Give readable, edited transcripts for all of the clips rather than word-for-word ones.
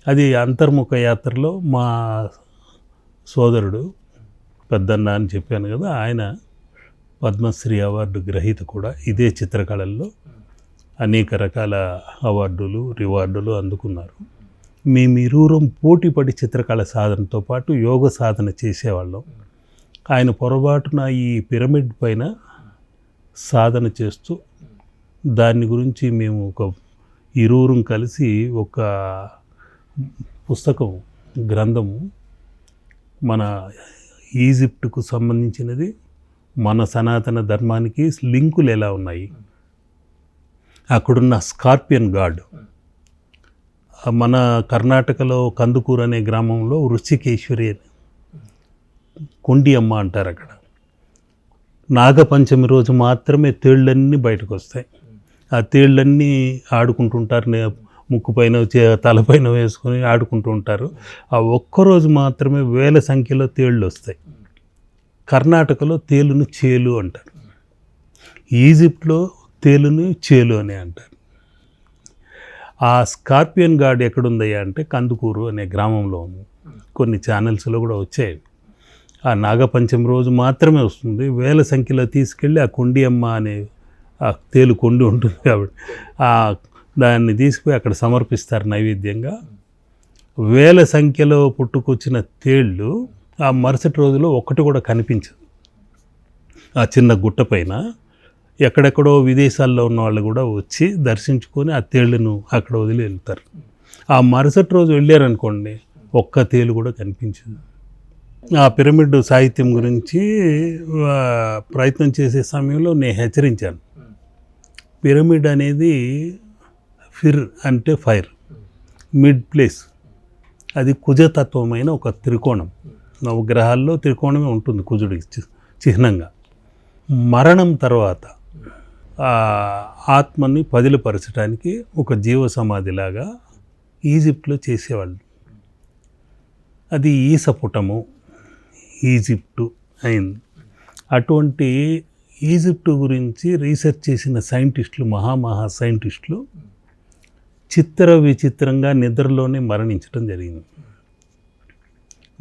అది అంతర్ముఖ యాత్రలో మా సోదరుడు పెద్దన్న అని చెప్పాను కదా, ఆయన పద్మశ్రీ అవార్డు గ్రహీత కూడా. ఇదే చిత్రకళల్లో అనేక రకాల అవార్డులు రివార్డులు అందుకున్నారు. మేమిరువురం పోటీపడి చిత్రకళ సాధనతో పాటు యోగ సాధన చేసేవాళ్ళం. ఆయన పొరపాటున ఈ పిరమిడ్ పైన సాధన చేస్తూ దాని గురించి మేము ఇరువురం కలిసి ఒక పుస్తకం గ్రంథము, మన ఈజిప్టుకు సంబంధించినది, మన సనాతన ధర్మానికి లింకులు ఎలా ఉన్నాయి, అక్కడున్న స్కార్పియన్ గాడ్, మన కర్ణాటకలో కందుకూరు అనే గ్రామంలో వృశ్చికేశ్వరి కొండి అమ్మ అంటారు. అక్కడ నాగపంచమి రోజు మాత్రమే తేళ్ళన్నీ బయటకు వస్తాయి. ఆ తేళ్ళన్నీ ఆడుకుంటుంటారు, ముక్కు పైన తలపైన వేసుకొని ఆడుకుంటూ ఉంటారు. ఆ ఒక్కరోజు మాత్రమే వేల సంఖ్యలో తేళ్ళు వస్తాయి. కర్ణాటకలో తేలును చేలు అంటారు, ఈజిప్ట్లో తేలుని చేలు అని అంటారు. ఆ స్కార్పియన్ గాడ్ ఎక్కడుందయ్యా అంటే కందుకూరు అనే గ్రామంలో ఉంది. కొన్ని ఛానల్స్లో కూడా వచ్చాయి. ఆ నాగపంచమి రోజు మాత్రమే వస్తుంది. వేల సంఖ్యలో తీసుకెళ్ళి ఆ కొండి అమ్మ అనే ఆ తేలు కొండి ఉంటుంది కాబట్టి దాన్ని తీసుకుపోయి అక్కడ సమర్పిస్తారు నైవేద్యంగా. వేల సంఖ్యలో పుట్టుకొచ్చిన తేళ్ళు ఆ మరుసటి రోజులో ఒక్కటి కూడా కనిపించదు. ఆ చిన్న గుట్ట పైన ఎక్కడెక్కడో విదేశాల్లో ఉన్న వాళ్ళు కూడా వచ్చి దర్శించుకొని ఆ తేళ్ళను అక్కడ వదిలి వెళ్తారు. ఆ మరుసటి రోజు వెళ్ళారనుకోండి, ఒక్క తేలు కూడా కనిపించదు. ఆ పిరమిడ్ సాహిత్యం గురించి ప్రయత్నం చేసే సమయంలో నేను హెచ్చరించాను. పిరమిడ్ అనేది ఫిర్ అంటే ఫైర్, మిడ్ ప్లేస్, అది కుజతత్వమైన ఒక త్రికోణం. నవగ్రహాల్లో త్రికోణమే ఉంటుంది కుజుడికి చిహ్నంగా. మరణం తర్వాత ఆత్మని పదిలపరచడానికి ఒక జీవ సమాధిలాగా ఈజిప్ట్లో చేసేవాళ్ళు. అది ఈసపుటము, ఈజిప్టు అయింది. అటువంటి ఈజిప్టు గురించి రీసెర్చ్ చేసిన సైంటిస్టులు, మహా సైంటిస్టులు చిత్ర విచిత్రంగా నిద్రలోనే మరణించడం జరిగింది.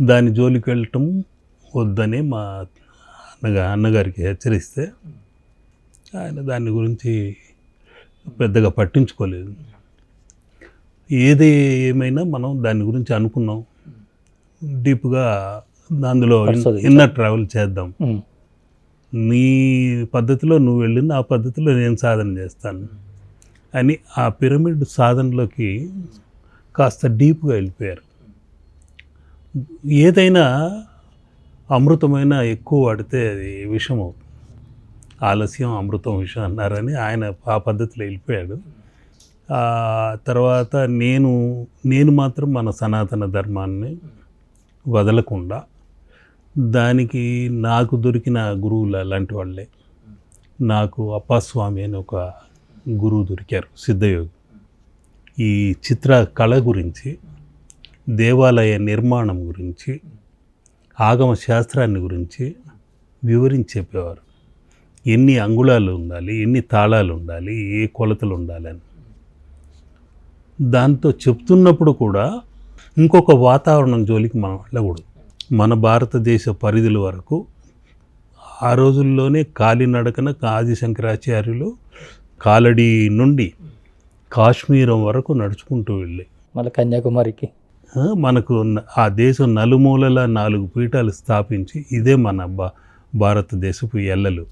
దాని జోలికి వెళ్ళటం వద్దని మా అన్నగారికి హెచ్చరిస్తే ఆయన దాని గురించి పెద్దగా పట్టించుకోలేదు. ఏది ఏమైనా మనం దాని గురించి అనుకున్నాం, డీప్గా అందులో ఇన్నర్ ట్రావెల్ చేద్దాం, నీ పద్ధతిలో నువ్వు వెళ్ళిన ఆ పద్ధతిలో నేను సాధన చేస్తాను అని ఆ పిరమిడ్ సాధనలోకి కాస్త డీప్గా వెళ్ళిపోయారు. ఏదైనా అమృతమైన ఎక్కువ వాడితే అది విషం అవుతుంది. ఆలస్యం అమృతం విషం అన్నారని ఆయన ఆ పద్ధతిలో వెళ్ళిపోయాడు. తర్వాత నేను మాత్రం మన సనాతన ధర్మాన్ని వదలకుండా, దానికి నాకు దొరికిన గురువులు అలాంటి వాళ్ళే. నాకు అప్పాస్వామి అని ఒక గురువు దొరికారు, సిద్ధయోగి. ఈ చిత్ర కళ గురించి, దేవాలయ నిర్మాణం గురించి, ఆగమ శాస్త్రాన్ని గురించి వివరించి చెప్పేవారు. ఎన్ని అంగుళాలు ఉండాలి, ఎన్ని తాళాలు ఉండాలి, ఏ కొలతలు ఉండాలని. దాంతో చెప్తున్నప్పుడు కూడా ఇంకొక వాతావరణం జోలికి మనం వెళ్ళకూడదు. మన భారతదేశ పరిధుల వరకు ఆ రోజుల్లోనే కాలినడకన ఆదిశంకరాచార్యులు కాలడి నుండి కాశ్మీరం వరకు నడుచుకుంటూ వెళ్ళి మళ్ళీ కన్యాకుమారికి మనకు ఆ దేశం నలుమూలల 4 పీఠాలు స్థాపించి, ఇదే మన భారతదేశపు ఎల్లలు.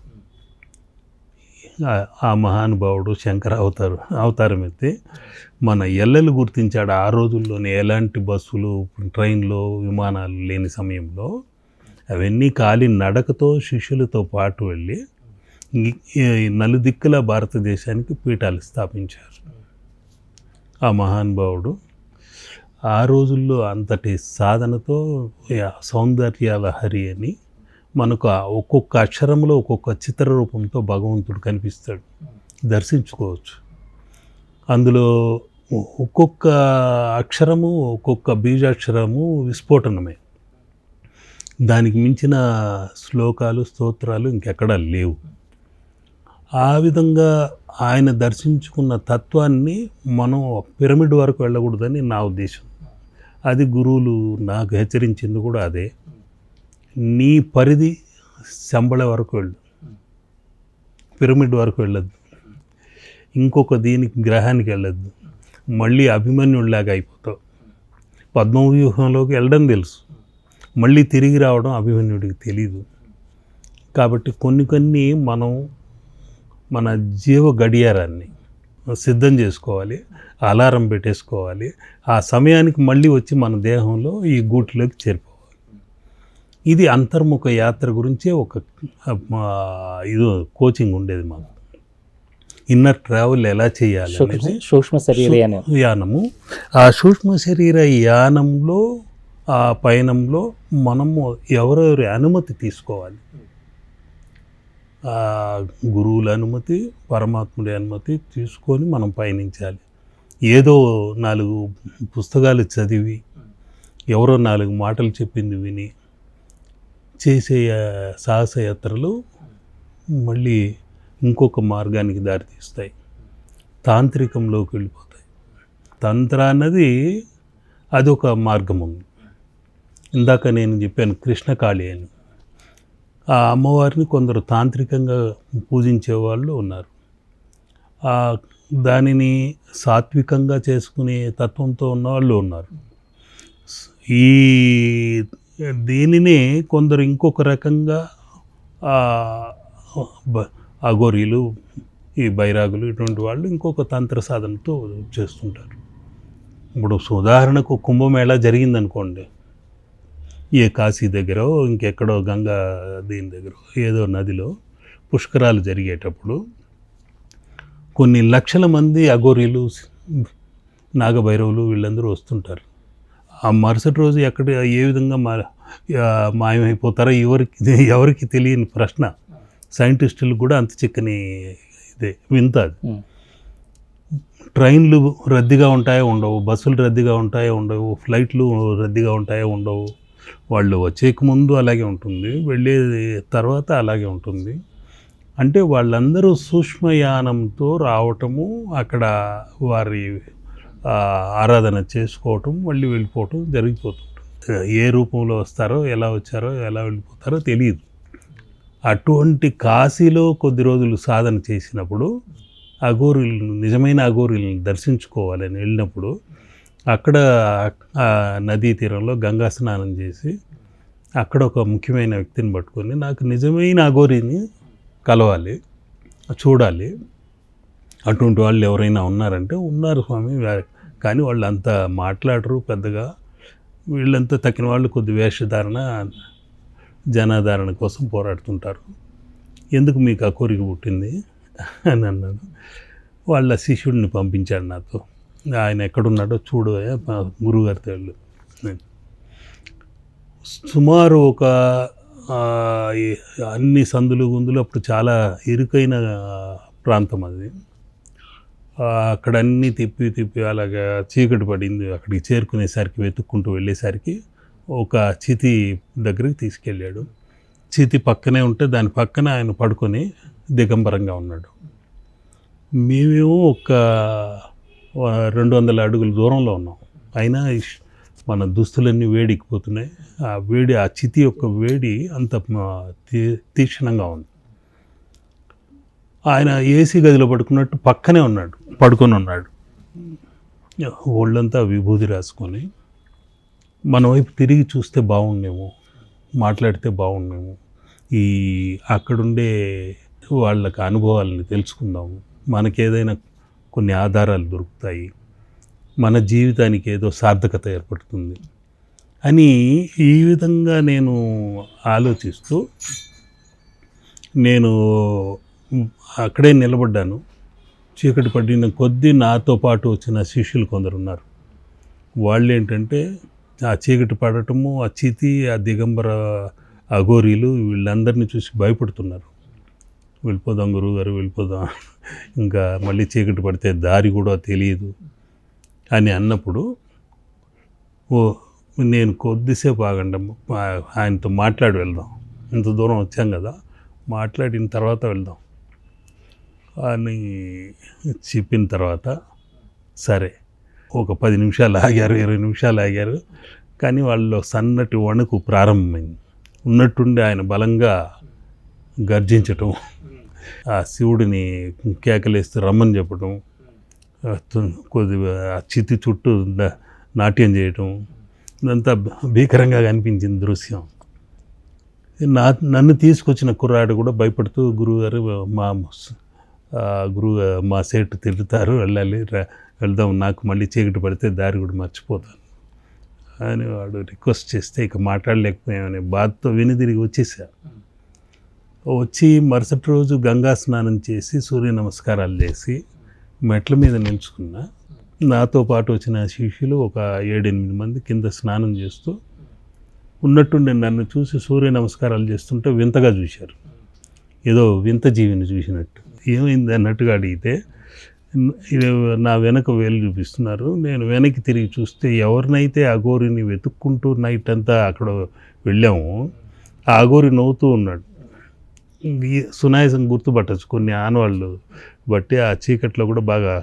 ఆ మహానుభావుడు శంకర అవతారం ఎత్తి మన ఎల్లలు గుర్తించాడు. ఆ రోజుల్లోనే ఎలాంటి బస్సులు, ట్రైన్లు, విమానాలు లేని సమయంలో అవన్నీ కాలి నడకతో శిష్యులతో పాటు వెళ్ళి నలుదిక్కుల భారతదేశానికి పీఠాలు స్థాపించారు. ఆ మహానుభావుడు ఆ రోజుల్లో అంతటి సాధనతో సౌందర్యాల హరి అని మనకు ఒక్కొక్క అక్షరంలో ఒక్కొక్క చిత్రరూపంతో భగవంతుడు కనిపిస్తాడు, దర్శించుకోవచ్చు. అందులో ఒక్కొక్క అక్షరము, ఒక్కొక్క బీజాక్షరము విస్ఫోటనమే. దానికి మించిన శ్లోకాలు, స్తోత్రాలు ఇంకెక్కడా లేవు. ఆ విధంగా ఆయన దర్శించుకున్న తత్వాన్ని మనం పిరమిడ్ వరకు వెళ్ళకూడదని నా ఉద్దేశం. అది గురువులు నాకు హెచ్చరించింది కూడా అదే. నీ పరిధి శంబళ వరకు వెళ్ళు, పిరమిడ్ వరకు వెళ్ళొద్దు, ఇంకొక దీనికి గ్రహానికి వెళ్ళొద్దు, మళ్ళీ అభిమన్యుడిలాగా అయిపోతావు. పద్మవ్యూహంలోకి వెళ్ళడం తెలుసు, మళ్ళీ తిరిగి రావడం అభిమన్యుడికి తెలీదు. కాబట్టి కొన్ని మనం మన జీవ గడియారాన్ని సిద్ధం చేసుకోవాలి, అలారం పెట్టేసుకోవాలి. ఆ సమయానికి మళ్ళీ వచ్చి మన దేహంలో ఈ గూటిలోకి చేరిపోవాలి. ఇది అంతర్ముఖ యాత్ర గురించే ఒక ఇది కోచింగ్ ఉండేది మాకు. ఇన్నర్ ట్రావెల్ ఎలా చేయాలి, సూక్ష్మ శరీర యానము. ఆ సూక్ష్మ శరీర యానంలో, ఆ పయనంలో మనము ఎవరెవరి అనుమతి తీసుకోవాలి. గురువుల అనుమతి, పరమాత్ముడి అనుమతి తీసుకొని మనం పయనించాలి. ఏదో 4 పుస్తకాలు చదివి, ఎవరో 4 మాటలు చెప్పింది విని చేసే సాహసయాత్రలు మళ్ళీ ఇంకొక మార్గానికి దారితీస్తాయి, తాంత్రికంలోకి వెళ్ళిపోతాయి. తంత్ర అన్నది అదొక మార్గం ఉంది. ఇందాక నేను చెప్పాను కృష్ణకాళి అని. ఆ అమ్మవారిని కొందరు తాంత్రికంగా పూజించే వాళ్ళు ఉన్నారు. దానిని సాత్వికంగా చేసుకునే తత్వంతో ఉన్న వాళ్ళు ఉన్నారు. ఈ దీనిని కొందరు ఇంకొక రకంగా అఘోరీలు, ఈ బైరాగులు, ఇటువంటి వాళ్ళు ఇంకొక తంత్ర సాధనతో చేస్తుంటారు. ఇప్పుడు ఉదాహరణకు కుంభమేళా జరిగిందనుకోండి, ఏ కాశీ దగ్గర ఇంకెక్కడో గంగా దీని దగ్గర ఏదో నదిలో పుష్కరాలు జరిగేటప్పుడు కొన్ని లక్షల మంది అఘోరీలు, నాగభైరవులు వీళ్ళందరూ వస్తుంటారు. ఆ మరుసటి రోజు ఎక్కడ ఏ విధంగా మాయమైపోతారో ఎవరికి తెలియని ప్రశ్న. సైంటిస్టులకు కూడా అంత చిక్కని ఇదే వింత అది. ట్రైన్లు రద్దీగా ఉంటాయో ఉండవు, బస్సులు రద్దీగా ఉంటాయో ఉండవు, ఫ్లైట్లు రద్దీగా ఉంటాయో ఉండవు. వాళ్ళు వచ్చేక ముందు అలాగే ఉంటుంది, వెళ్ళే తర్వాత అలాగే ఉంటుంది. అంటే వాళ్ళందరూ సూక్ష్మయానంతో రావటము, అక్కడ వారి ఆరాధన చేసుకోవటం, మళ్ళీ వెళ్ళిపోవటం జరిగిపోతుంటుంది. ఏ రూపంలో వస్తారో, ఎలా వచ్చారో, ఎలా వెళ్ళిపోతారో తెలియదు. అటువంటి కాశీలో కొద్ది రోజులు సాధన చేసినప్పుడు అఘోరీలను, నిజమైన అఘోరీలను దర్శించుకోవాలని వెళ్ళినప్పుడు అక్కడ నదీ తీరంలో గంగా స్నానం చేసి అక్కడ ఒక ముఖ్యమైన వ్యక్తిని పట్టుకొని, నాకు నిజమైన అఘోరీని కలవాలి, చూడాలి, అటువంటి వాళ్ళు ఎవరైనా ఉన్నారంటే ఉన్నారు స్వామి, కానీ వాళ్ళు అంత మాట్లాడరు పెద్దగా, వీళ్ళంతా తక్కిన వాళ్ళు కొద్ది వేషధారణ, జనాధారణ కోసం పోరాడుతుంటారు, ఎందుకు మీకు ఆ కోరిక పుట్టింది అని అన్నాడు. వాళ్ళ శిష్యుడిని పంపించాడు నాతో. ఆయన ఎక్కడున్నాడో చూడు గురువుగారితో వెళ్ళు. సుమారు ఒక అన్ని సందులు గుందులు, అప్పుడు చాలా ఇరుకైన ప్రాంతం అది. అక్కడ అన్నీ తిప్పి అలాగా చీకటి పడింది. అక్కడికి చేరుకునేసరికి, వెతుక్కుంటూ వెళ్ళేసరికి ఒక చితి దగ్గరికి తీసుకెళ్ళాడు. చితి పక్కనే ఉంటే దాని పక్కన ఆయన పడుకొని దిగంబరంగా ఉన్నాడు. మేమేమో ఒక 200 అడుగుల దూరంలో ఉన్నాం. అయినా మన దుస్తులన్నీ వేడికిపోతున్నాయి. ఆ వేడి, ఆ చితి యొక్క వేడి అంత తీక్షణంగా ఉంది. ఆయన ఏసీ గదిలో పడుకున్నట్టు పక్కనే ఉన్నాడు, పడుకొని ఉన్నాడు. ఒళ్ళంతా విభూది రాసుకొని, మన వైపు తిరిగి చూస్తే బాగుండేమో, మాట్లాడితే బాగుండేమో, ఈ అక్కడుండే వాళ్ళకి అనుభవాలని తెలుసుకుందాము, మనకేదైనా కొన్ని ఆధారాలు దొరుకుతాయి, మన జీవితానికి ఏదో సార్థకత ఏర్పడుతుంది అని ఈ విధంగా నేను ఆలోచిస్తూ నేను అక్కడే నిలబడ్డాను. చీకటి పడిన కొద్దీ నాతో పాటు వచ్చిన శిష్యులు కొందరు ఉన్నారు. వాళ్ళు ఏంటంటే ఆ చీకటి పడటము, ఆ చితి, ఆ దిగంబర అఘోరీలు వీళ్ళందరినీ చూసి భయపడుతున్నారు. వెళ్ళిపోదాం గురువుగారు, వెళ్ళిపోదాం, ఇంకా మళ్ళీ చీకటి పడితే దారి కూడా తెలియదు అని అన్నప్పుడు, నేను కొద్దిసేపు ఆగండి, ఆయనతో మాట్లాడి వెళ్దాం, ఇంత దూరం వచ్చాం కదా, మాట్లాడిన తర్వాత వెళ్దాం అని చెప్పిన తర్వాత సరే ఒక 10 నిమిషాలు ఆగారు, 20 నిమిషాలు ఆగారు. కానీ వాళ్ళు సన్నటి వణుకు ప్రారంభమైంది. ఉన్నట్టుండి ఆయన బలంగా గర్జించటం, ఆ శివుడిని కేకలేస్తూ రమ్మని చెప్పటం, కొద్దిగా ఆ చితి చుట్టూ నాట్యం చేయటం, ఇదంతా భీకరంగా కనిపించింది దృశ్యం. నన్ను తీసుకొచ్చిన కుర్రాడు కూడా భయపడుతూ, గురువుగారు మా సేటు తిరుగుతారు, వెళ్దాం, నాకు మళ్ళీ చీకటి పడితే దారి కూడా మర్చిపోతాను అని వాడు రిక్వెస్ట్ చేస్తే ఇక మాట్లాడలేకపోయామని బాధతో వెనుదిరిగి వచ్చేసాను. వచ్చి మరుసటి రోజు గంగా స్నానం చేసి సూర్య నమస్కారాలు చేసి మెట్ల మీద నిల్చుకున్నా. నాతో పాటు వచ్చిన శిష్యులు ఒక 7-8 మంది కింద స్నానం చేస్తూ ఉన్నట్టుండి నన్ను చూసి సూర్య నమస్కారాలు చేస్తుంటే వింతగా చూశారు, ఏదో వింత జీవిని చూసినట్టు. ఏమైంది అన్నట్టుగా అడిగితే నా వెనక వేలు చూపిస్తున్నారు. నేను వెనక్కి తిరిగి చూస్తే ఎవరినైతే అఘోరిని వెతుక్కుంటూ నైట్ అంతా అక్కడ వెళ్ళాము, ఆ అఘోరి నవ్వుతూ ఉన్నాడు. సునాయాసం గుర్తుపట్టచ్చు కొన్ని ఆనవాళ్ళు బట్టి. ఆ చీకట్లో కూడా బాగా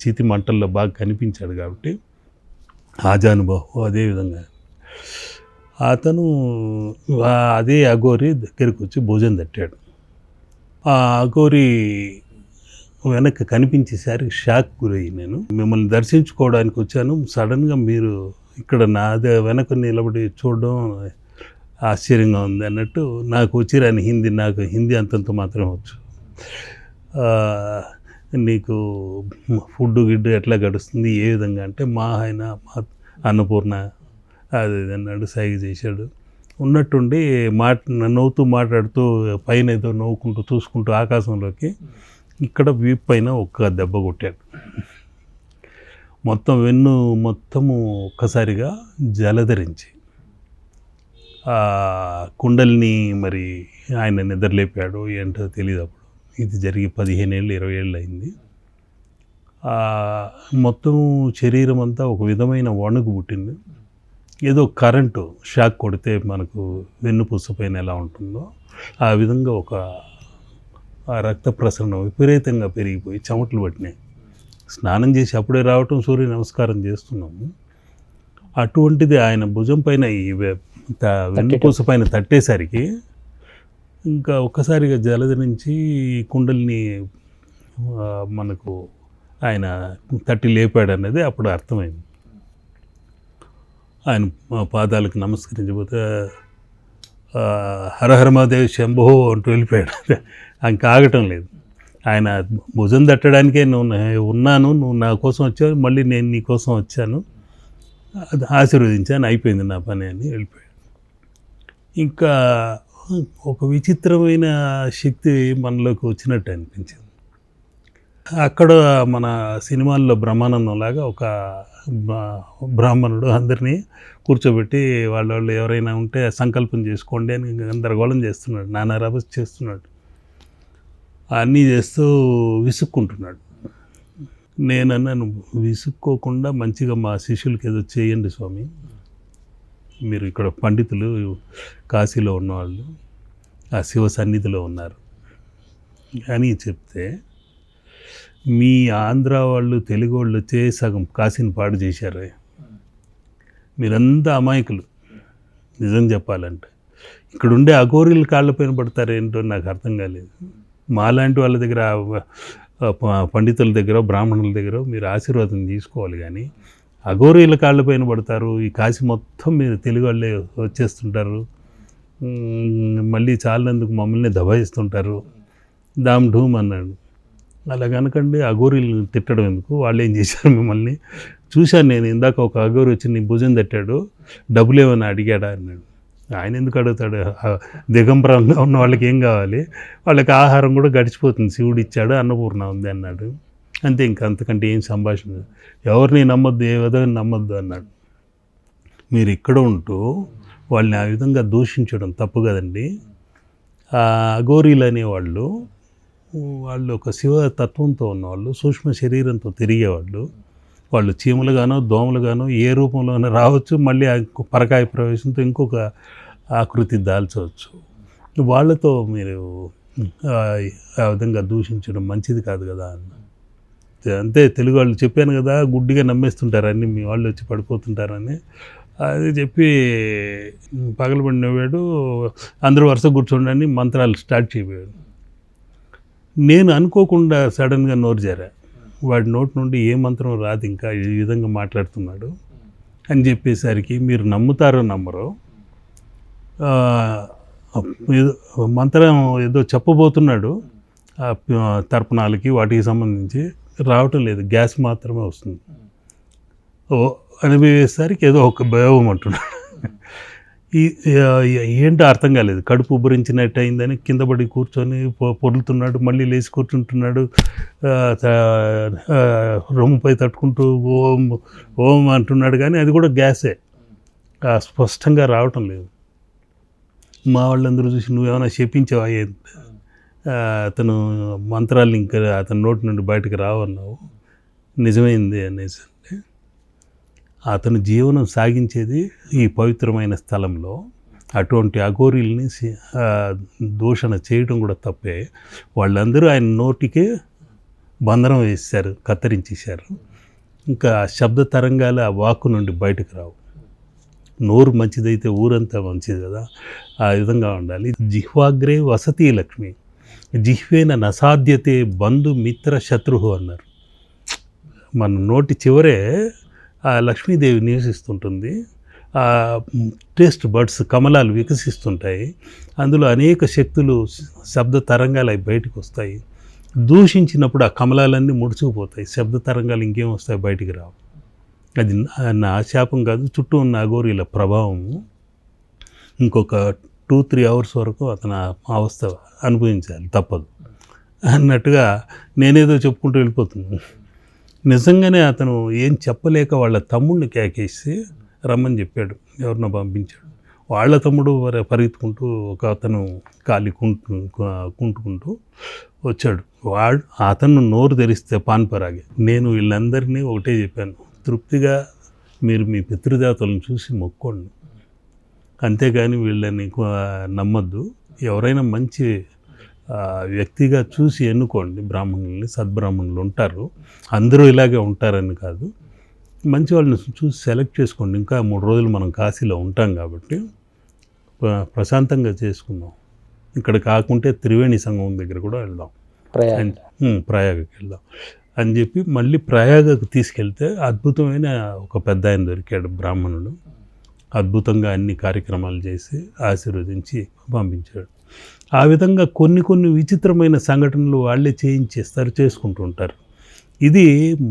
చీతి మంటల్లో బాగా కనిపించాడు కాబట్టి ఆజానుభావం. అదేవిధంగా అతను అదే అఘోరి దగ్గరికి వచ్చి భోజనం తట్టాడు. ఆ అఘోరి వెనక్కి కనిపించేసరికి షాక్ గురయ్యి, నేను మిమ్మల్ని దర్శించుకోవడానికి వచ్చాను, సడన్గా మీరు ఇక్కడ నాదే వెనక నిలబడి చూడడం ఆశ్చర్యంగా ఉంది అన్నట్టు. నాకు వచ్చిరాని హిందీ, నాకు హిందీ అంతంత మాత్రం వచ్చు. నీకు ఫుడ్ గిడ్డు ఎట్లా గడుస్తుంది, ఏ విధంగా అంటే మా ఆయన అన్నపూర్ణ అది అన్నాడు, సైగ చేశాడు. ఉన్నట్టుండి నవ్వుతూ మాట్లాడుతూ పైన ఏదో నవ్వుకుంటూ చూసుకుంటూ ఆకాశంలోకి ఇక్కడ వీపు పైన ఒక్క దెబ్బ కొట్టాడు. మొత్తం వెన్ను మొత్తము ఒక్కసారిగా జలధరించి కుండల్ని మరి ఆయన నిద్రలేపాడు ఏంటో తెలియదు. అప్పుడు ఇది జరిగి 15 ఏళ్ళు 20 ఏళ్ళు అయింది. మొత్తం శరీరం అంతా ఒక విధమైన వణుకు పుట్టింది. ఏదో కరెంటు షాక్ కొడితే మనకు వెన్నుపూస పైన ఎలా ఉంటుందో ఆ విధంగా ఒక రక్త ప్రసరణ విపరీతంగా పెరిగిపోయి చెమటలు పట్టినాయి. స్నానం చేసి అప్పుడే రావటం, సూర్య నమస్కారం చేస్తున్నాము. అటువంటిది ఆయన భుజం పైన ఈ వెన్నుపూస పైన తట్టేసరికి ఇంకా ఒక్కసారిగా జలధరించి కుండల్ని మనకు ఆయన తట్టి లేపాడు అనేది అప్పుడు అర్థమైంది. ఆయన పాదాలకు నమస్కరించబోతే హరహర మహాదేవ్ శంభో అంటూ వెళ్ళిపోయాడు. ఆయన ఆగటం లేదు. ఆయన భుజం తట్టడానికే ఉన్నాను, నువ్వు నా కోసం వచ్చావు, మళ్ళీ నేను నీ కోసం వచ్చాను, ఆశీర్వదించాను, అయిపోయింది నా పని అని వెళ్ళిపోయాడు. ఇంకా ఒక విచిత్రమైన శక్తి మనలోకి వచ్చినట్టు అనిపించింది. అక్కడ మన సినిమాల్లో బ్రహ్మానందంలాగా ఒక బ్రాహ్మణుడు అందరినీ కూర్చోబెట్టి వాళ్ళు ఎవరైనా ఉంటే సంకల్పం చేసుకోండి అని గందరగోళం చేస్తున్నాడు, నానా రభస చేస్తున్నాడు, అన్నీ చేస్తూ విసుక్కుంటున్నాడు. నేనన్నాను, విసుక్కోకుండా మంచిగా మా శిష్యులకి ఏదో చేయండి స్వామి, మీరు ఇక్కడ పండితులు కాశీలో ఉన్నవాళ్ళు ఆ శివ సన్నిధిలో ఉన్నారు అని చెప్తే, మీ ఆంధ్ర వాళ్ళు తెలుగు వాళ్ళు వచ్చే సగం కాశీని పాడు చేశారు, మీరంతా అమాయకులు. నిజం చెప్పాలంటే ఇక్కడ ఉండే అఘోరీల కాళ్ళపైన పడతారేంటో నాకు అర్థం కాలేదు. మాలాంటి వాళ్ళ దగ్గర, పండితుల దగ్గర, బ్రాహ్మణుల దగ్గర మీరు ఆశీర్వాదం తీసుకోవాలి, కానీ అఘోరీల కాళ్ళపైన పడతారు. ఈ కాశీ మొత్తం మీరు తెలుగు వాళ్ళే వచ్చేస్తుంటారు, మళ్ళీ చాలినందుకు మమ్మల్ని దబాయిస్తుంటారు, దామ్ ఢూమ్ అన్నాడు. అలా కనుకండి అఘోరీలు తిట్టడం ఎందుకు, వాళ్ళు ఏం చేశారు మిమ్మల్ని చూశాను నేను. ఇందాక ఒక అఘోరి వచ్చి నీ భుజం తట్టాడు, డబ్బులు ఏమైనా అడిగాడా అన్నాడు. ఆయన ఎందుకు అడుగుతాడు, దిగంబరంగా ఉన్న వాళ్ళకి ఏం కావాలి, వాళ్ళకి ఆహారం కూడా గడిచిపోతుంది, శివుడు ఇచ్చాడు, అన్నపూర్ణ ఉంది అన్నాడు. అంతే, ఇంకా అంతకంటే ఏం సంభాషణ. ఎవరిని నమ్మొద్దు, ఏ విధంగా నమ్మొద్దు అన్నాడు. మీరు ఇక్కడ ఉంటూ వాళ్ళని ఆ విధంగా దూషించడం తప్పు కదండి. ఆ అఘోరీలు అనేవాళ్ళు వాళ్ళు ఒక శివతత్వంతో ఉన్నవాళ్ళు, సూక్ష్మ శరీరంతో తిరిగేవాళ్ళు. వాళ్ళు చీమలుగానో దోమలుగానో ఏ రూపంలోనో రావచ్చు, మళ్ళీ పరకాయ ప్రవేశంతో ఇంకొక ఆకృతి దాల్చవచ్చు. వాళ్ళతో మీరు ఆ విధంగా దూషించడం మంచిది కాదు కదా అన్న. అంతే తెలుగు వాళ్ళు చెప్పాను కదా, గుడ్డిగా నమ్మేస్తుంటారని, మీ వాళ్ళు వచ్చి పడిపోతుంటారని. అది చెప్పి పగలబడి నవ్వాడు. అందరూ వరుస కూర్చోండి మంత్రాలు స్టార్ట్ చేయబోయాడు. నేను అనుకోకుండా సడన్గా నోరు జారా. వాడి నోటి నుండి ఏ మంత్రం రాదు, ఇంకా ఈ విధంగా మాట్లాడుతున్నాడు అని చెప్పేసరికి మీరు నమ్ముతారో నమ్మరో, మంత్రం ఏదో చెప్పబోతున్నాడు తర్పణాలకి వాటికి సంబంధించి, రావటం లేదు, గ్యాస్ మాత్రమే వస్తుంది. అనిపోయేసరికి ఏదో ఒక భయం అంటున్నాడు. ఏంటో అర్థం కాలేదు. కడుపు ఉబ్బరించినట్టు అయిందని కింద పడి కూర్చొని పొర్లుతున్నాడు. మళ్ళీ లేచి కూర్చుంటున్నాడు. రొమ్ముపై తట్టుకుంటూ ఓం ఓం అంటున్నాడు, కానీ అది కూడా గ్యాసే, స్పష్టంగా రావటం లేదు. మా వాళ్ళందరూ చూసి నువ్వేమైనా చెప్పించావా, అతను మంత్రాలు ఇంకా అతని నోటి నుండి బయటకు రావన్నావు, నిజమైంది అనేసి. అతను జీవనం సాగించేది ఈ పవిత్రమైన స్థలంలో. అటువంటి అఘోరీల్ని దూషణ చేయడం కూడా తప్పే. వాళ్ళందరూ ఆయన నోటికే బంధనం వేశారు, కత్తిరించేశారు. ఇంకా శబ్ద తరంగాలు ఆ వాక్కు నుండి బయటకు రావు. నోరు మంచిదైతే ఊరంతా మంచిది కదా, ఆ విధంగా ఉండాలి. జిహ్వాగ్రే వసతి లక్ష్మి, జిహ్వేన నసాధ్యతే బంధు మిత్ర శత్రువు అన్నారు. మన నోటి చివరే ఆ లక్ష్మీదేవి నివసిస్తుంటుంది. ఆ టేస్ట్ బడ్స్ కమలాలు వికసిస్తుంటాయి. అందులో అనేక శక్తులు, శబ్ద తరంగాలు అవి బయటకు వస్తాయి. దూషించినప్పుడు ఆ కమలాలన్నీ ముడుచుకుపోతాయి, శబ్ద తరంగాలు ఇంకేం వస్తాయి, బయటికి రావు. అది నా శాపం కాదు, చుట్టూ ఉన్న అఘోరీల ప్రభావము. ఇంకొక 2-3 అవర్స్ వరకు అతను అవస్థ అనుభవించాలి, తప్పదు అన్నట్టుగా నేనేదో చెప్పుకుంటూ వెళ్ళిపోతున్నాను. నిజంగానే అతను ఏం చెప్పలేక వాళ్ళ తమ్ముడిని కేకేసి రమ్మని చెప్పాడు, ఎవరినో పంపించాడు. వాళ్ళ తమ్ముడు పరిగెత్తుకుంటూ ఒక అతను కాలి కుంటుకుంటూ వచ్చాడు. అతను నోరు తెరిస్తే పాన్పరాగే. నేను వీళ్ళందరినీ ఒకటే చెప్పాను, తృప్తిగా మీరు మీ పితృదేవతలను చూసి మొక్కోండి, అంతేగాని వీళ్ళని నమ్మద్దు. ఎవరైనా మంచి వ్యక్తిగా చూసి ఎన్నుకోండి బ్రాహ్మణుల్ని, సద్బ్రాహ్మణులు ఉంటారు, అందరూ ఇలాగే ఉంటారని కాదు, మంచి వాళ్ళని చూసి సెలెక్ట్ చేసుకోండి. ఇంకా 3 రోజులు మనం కాశీలో ఉంటాం కాబట్టి ప్రశాంతంగా చేసుకుందాం. ఇక్కడ కాకుంటే త్రివేణి సంగమం దగ్గర కూడా వెళ్దాం, ప్రయాగకి వెళ్దాం అని చెప్పి మళ్ళీ ప్రయాగకు తీసుకెళ్తే అద్భుతమైన ఒక పెద్ద ఆయన దొరికాడు, బ్రాహ్మణుడు. అద్భుతంగా అన్ని కార్యక్రమాలు చేసి ఆశీర్వదించి పంపించాడు. ఆ విధంగా కొన్ని విచిత్రమైన సంఘటనలు వాళ్ళే చేయించేస్తారు, చేసుకుంటూ ఉంటారు. ఇది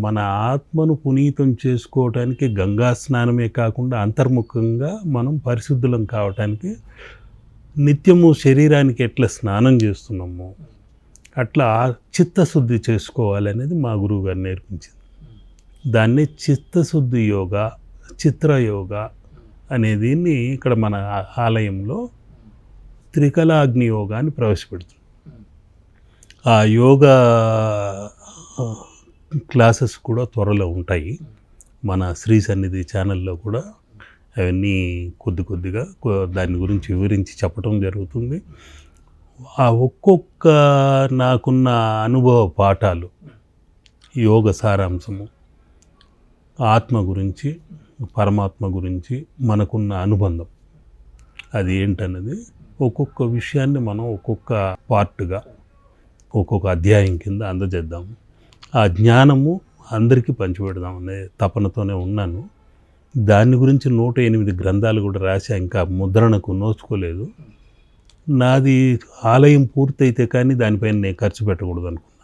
మన ఆత్మను పునీతం చేసుకోవటానికి గంగా స్నానమే కాకుండా అంతర్ముఖంగా మనం పరిశుద్ధులం కావటానికి నిత్యము శరీరానికి ఎట్లా స్నానం చేస్తున్నామో అట్లా చిత్తశుద్ధి చేసుకోవాలనేది మా గురువు గారు నేర్పించింది. దాన్నే చిత్తశుద్ధి యోగా, చిత్రయోగ అనేది ఇక్కడ మన ఆలయంలో త్రికళాగ్ని యోగాన్ని ప్రవేశపెడుతుంది. ఆ యోగా క్లాసెస్ కూడా త్వరలో ఉంటాయి మన శ్రీ సన్నిధి ఛానల్లో కూడా. అవన్నీ కొద్దిగా దాని గురించి వివరించి చెప్పడం జరుగుతుంది. ఆ ఒక్కొక్క నాకున్న అనుభవ పాఠాలు, యోగ సారాంశము, ఆత్మ గురించి, పరమాత్మ గురించి మనకున్న అనుబంధం అది ఏంటన్నది ఒక్కొక్క విషయాన్ని మనం ఒక్కొక్క పార్ట్గా, ఒక్కొక్క అధ్యాయం కింద అందజేద్దాము. ఆ జ్ఞానము అందరికీ పంచిపెడదాం అనే తపనతోనే ఉన్నాను. దాని గురించి 108 గ్రంథాలు కూడా రాశా, ఇంకా ముద్రణకు నోచుకోలేదు. నాది ఆలయం పూర్తయితే కానీ దానిపైన నేను ఖర్చు పెట్టకూడదు అనుకున్నాను.